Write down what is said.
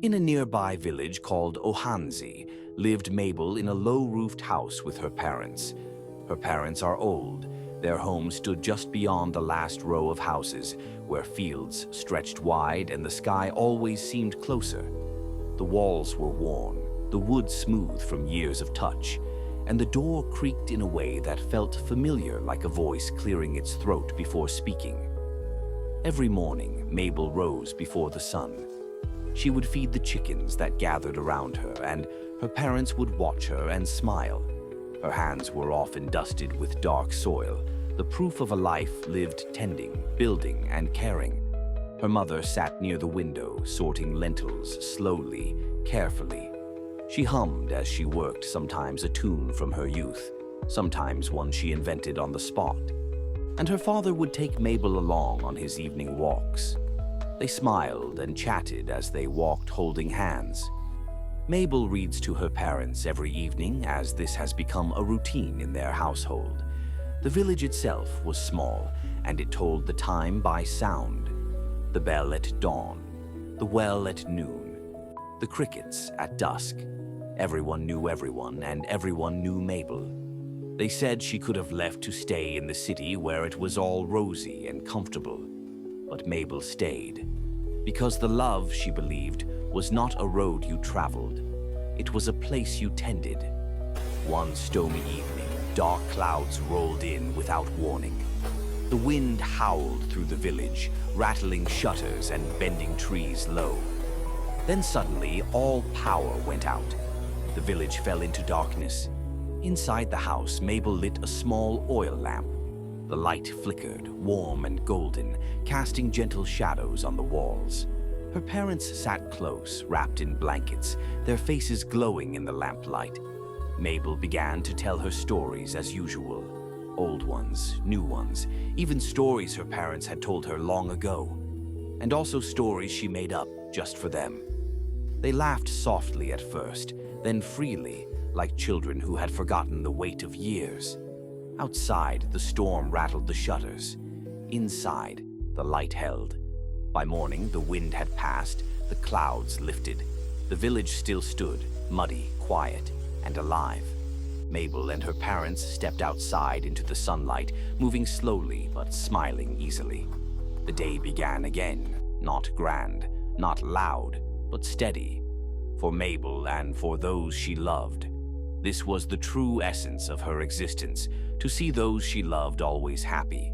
In a nearby village called Ohanzi lived Mabel in a low-roofed house with her parents. Her parents are old. Their home stood just beyond the last row of houses, where fields stretched wide and the sky always seemed closer. The walls were worn, the wood smooth from years of touch, and the door creaked in a way that felt familiar, like a voice clearing its throat before speaking. Every morning, Mabel rose before the sun. She would feed the chickens that gathered around her, and her parents would watch her and smile. Her hands were often dusted with dark soil, the proof of a life lived tending, building, and caring. Her mother sat near the window, sorting lentils slowly, carefully. She hummed as she worked, sometimes a tune from her youth, sometimes one she invented on the spot. And her father would take Mabel along on his evening walks. They smiled and chatted as they walked holding hands. Mabel reads to her parents every evening, as this has become a routine in their household. The village itself was small, and it told the time by sound. The bell at dawn, the well at noon, the crickets at dusk. Everyone knew everyone, and everyone knew Mabel. They said she could have left to stay in the city where it was all rosy and comfortable. But Mabel stayed, because the love, she believed, was not a road you traveled. It was a place you tended. One stormy evening, dark clouds rolled in without warning. The wind howled through the village, rattling shutters and bending trees low. Then suddenly, all power went out. The village fell into darkness. Inside the house, Mabel lit a small oil lamp. The light flickered, warm and golden, casting gentle shadows on the walls. Her parents sat close, wrapped in blankets, their faces glowing in the lamplight. Mabel began to tell her stories as usual. Old ones, new ones, even stories her parents had told her long ago. And also stories she made up just for them. They laughed softly at first, then freely, like children who had forgotten the weight of years. Outside, the storm rattled the shutters. Inside, the light held. By morning, the wind had passed, the clouds lifted. The village still stood, muddy, quiet, and alive. Mabel and her parents stepped outside into the sunlight, moving slowly but smiling easily. The day began again, not grand, not loud, but steady. For Mabel and for those she loved. This was the true essence of her existence, to see those she loved always happy,